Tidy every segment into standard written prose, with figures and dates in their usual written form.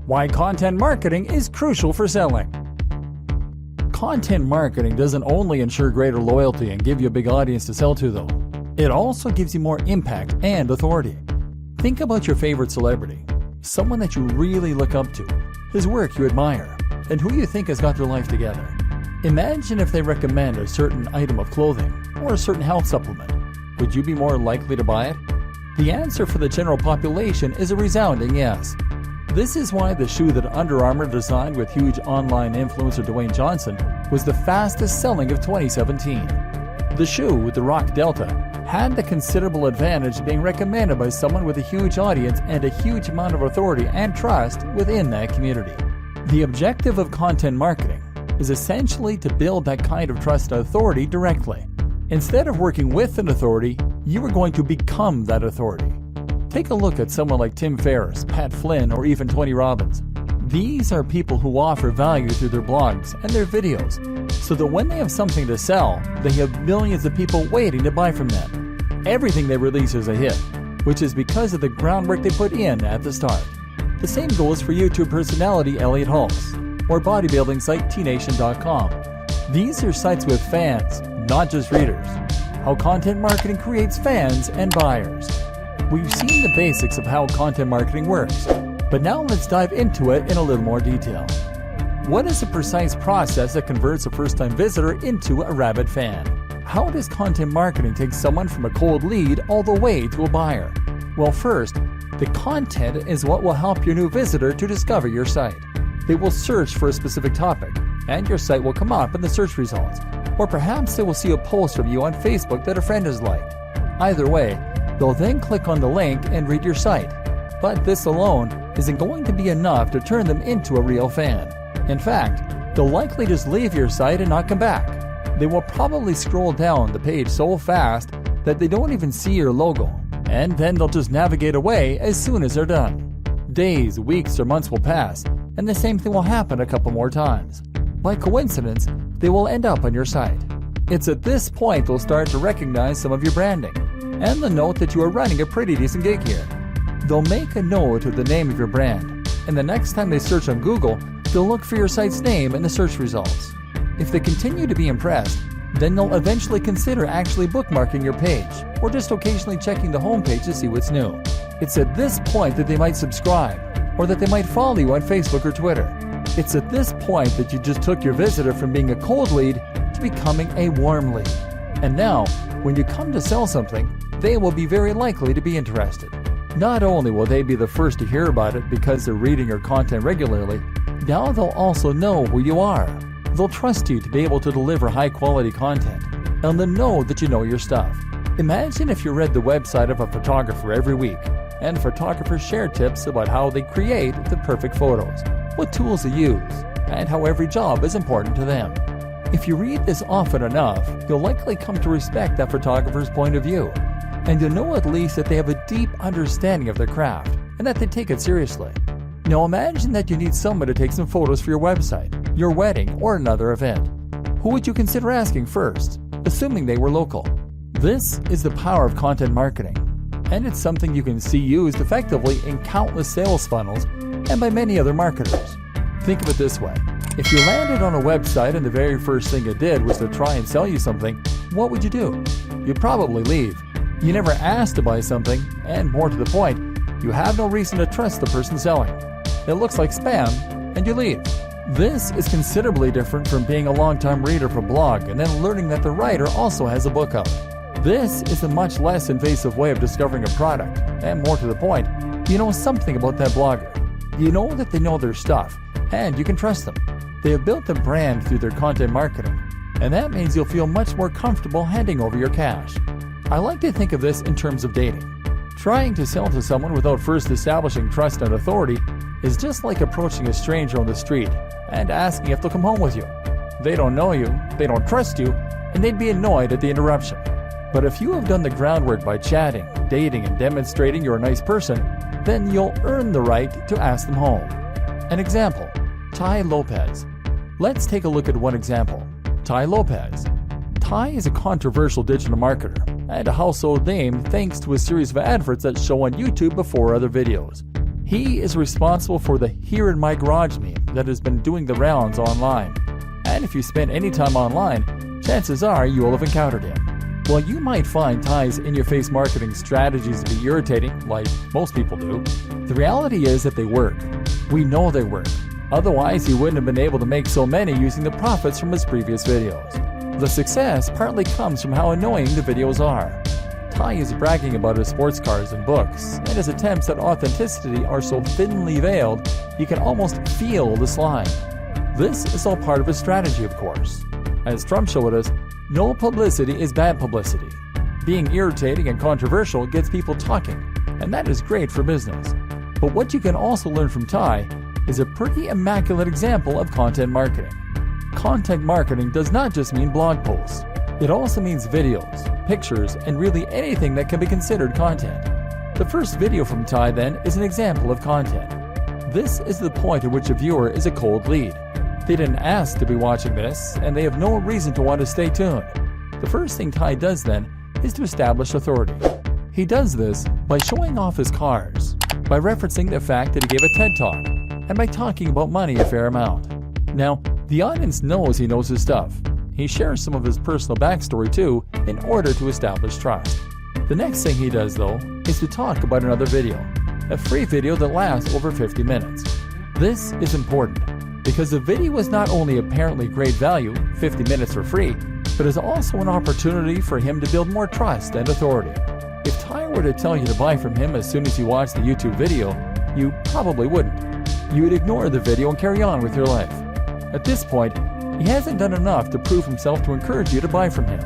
Why content marketing is crucial for selling. Content marketing doesn't only ensure greater loyalty and give you a big audience to sell to though. It also gives you more impact and authority. Think about your favorite celebrity, someone that you really look up to, whose work you admire, and who you think has got their life together. Imagine if they recommend a certain item of clothing or a certain health supplement. Would you be more likely to buy it? The answer for the general population is a resounding yes. This is why the shoe that Under Armour designed with huge online influencer Dwayne Johnson was the fastest selling of 2017. The shoe with the Rock Delta had the considerable advantage of being recommended by someone with a huge audience and a huge amount of authority and trust within that community. The objective of content marketing is essentially to build that kind of trust and authority directly. Instead of working with an authority, you are going to become that authority. Take a look at someone like Tim Ferriss, Pat Flynn, or even Tony Robbins. These are people who offer value through their blogs and their videos, so that when they have something to sell, they have millions of people waiting to buy from them. Everything they release is a hit, which is because of the groundwork they put in at the start. The same goes for YouTube personality Elliot Hulse, or bodybuilding site tnation.com. These are sites with fans, not just readers. How content marketing creates fans and buyers. We've seen the basics of how content marketing works, but now let's dive into it in a little more detail. What is the precise process that converts a first-time visitor into a rabid fan? How does content marketing take someone from a cold lead all the way to a buyer? Well, first, the content is what will help your new visitor to discover your site. They will search for a specific topic, and your site will come up in the search results. Or perhaps they will see a post from you on Facebook that a friend has liked. Either way, they'll then click on the link and read your site. But this alone isn't going to be enough to turn them into a real fan. In fact, they'll likely just leave your site and not come back. They will probably scroll down the page so fast that they don't even see your logo, and then they'll just navigate away as soon as they're done. Days, weeks, or months will pass, and the same thing will happen a couple more times. By coincidence, they will end up on your site. It's at this point they'll start to recognize some of your branding, and they'll note that you are running a pretty decent gig here. They'll make a note of the name of your brand, and the next time they search on Google, they'll look for your site's name in the search results. If they continue to be impressed, then they'll eventually consider actually bookmarking your page, or just occasionally checking the homepage to see what's new. It's at this point that they might subscribe, or that they might follow you on Facebook or Twitter. It's at this point that you just took your visitor from being a cold lead to becoming a warm lead. And now, when you come to sell something, they will be very likely to be interested. Not only will they be the first to hear about it because they're reading your content regularly, now they'll also know who you are. They'll trust you to be able to deliver high-quality content, and they'll know that you know your stuff. Imagine if you read the website of a photographer every week, and photographers share tips about how they create the perfect photos, what tools they use, and how every job is important to them. If you read this often enough, you'll likely come to respect that photographer's point of view, and you'll know at least that they have a deep understanding of their craft and that they take it seriously. Now imagine that you need someone to take some photos for your website, your wedding, or another event. Who would you consider asking first, assuming they were local? This is the power of content marketing, and it's something you can see used effectively in countless sales funnels and by many other marketers. Think of it this way. If you landed on a website and the very first thing it did was to try and sell you something, what would you do? You'd probably leave. You never asked to buy something, and more to the point, you have no reason to trust the person selling. It looks like spam, and you leave. This is considerably different from being a long-time reader of a blog and then learning that the writer also has a book out. This is a much less invasive way of discovering a product, and more to the point, you know something about that blogger. You know that they know their stuff, and you can trust them. They have built a brand through their content marketing, and that means you'll feel much more comfortable handing over your cash. I like to think of this in terms of dating. Trying to sell to someone without first establishing trust and authority is just like approaching a stranger on the street and asking if they'll come home with you. They don't know you, they don't trust you, and they'd be annoyed at the interruption. But if you have done the groundwork by chatting, dating, and demonstrating you're a nice person, then you'll earn the right to ask them home. An example, Tai Lopez. Let's take a look at one example. Tai Lopez. Tai is a controversial digital marketer and a household name thanks to a series of adverts that show on YouTube before other videos. He is responsible for the "here in my garage" meme that has been doing the rounds online. And if you spend any time online, chances are you will have encountered him. While you might find Ty's in-your-face marketing strategies to be irritating, like most people do, the reality is that they work. We know they work. Otherwise, he wouldn't have been able to make so many using the profits from his previous videos. The success partly comes from how annoying the videos are. Ty is bragging about his sports cars and books, and his attempts at authenticity are so thinly veiled you can almost feel the slime. This is all part of his strategy, of course. As Trump showed us, no publicity is bad publicity. Being irritating and controversial gets people talking, and that is great for business. But what you can also learn from Ty is a pretty immaculate example of content marketing. Content marketing does not just mean blog posts. It also means videos, pictures, and really anything that can be considered content. The first video from Ty, then, is an example of content. This is the point at which a viewer is a cold lead. They didn't ask to be watching this, and they have no reason to want to stay tuned. The first thing Ty does then is to establish authority. He does this by showing off his cars, by referencing the fact that he gave a TED Talk, and by talking about money a fair amount. Now, the audience knows he knows his stuff. He shares some of his personal backstory too, in order to establish trust. The next thing he does, though, is to talk about another video, a free video that lasts over 50 minutes. This is important, because the video is not only apparently great value, 50 minutes for free, but is also an opportunity for him to build more trust and authority. If Ty were to tell you to buy from him as soon as you watch the YouTube video, you probably wouldn't. You would ignore the video and carry on with your life. At this point, he hasn't done enough to prove himself to encourage you to buy from him.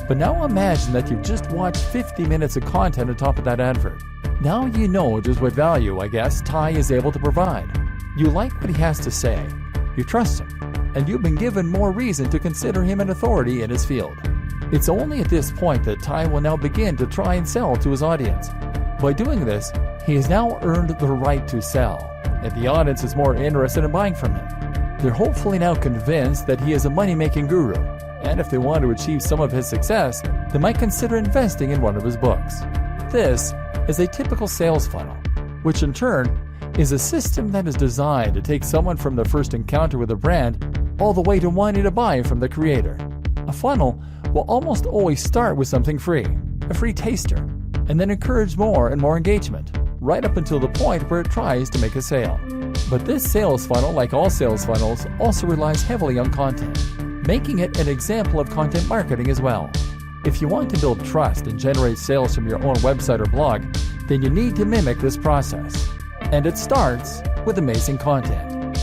But now imagine that you've just watched 50 minutes of content on top of that advert. Now you know just what value, I guess, Ty is able to provide. You like what he has to say, you trust him, and you've been given more reason to consider him an authority in his field. It's only at this point that Ty will now begin to try and sell to his audience. By doing this, he has now earned the right to sell, and the audience is more interested in buying from him. They're hopefully now convinced that he is a money-making guru, and if they want to achieve some of his success, they might consider investing in one of his books. This is a typical sales funnel, which in turn is a system that is designed to take someone from the first encounter with a brand all the way to wanting to buy from the creator. A funnel will almost always start with something free, a free taster, and then encourage more and more engagement, right up until the point where it tries to make a sale. But this sales funnel, like all sales funnels, also relies heavily on content, making it an example of content marketing as well. If you want to build trust and generate sales from your own website or blog, then you need to mimic this process. And it starts with amazing content.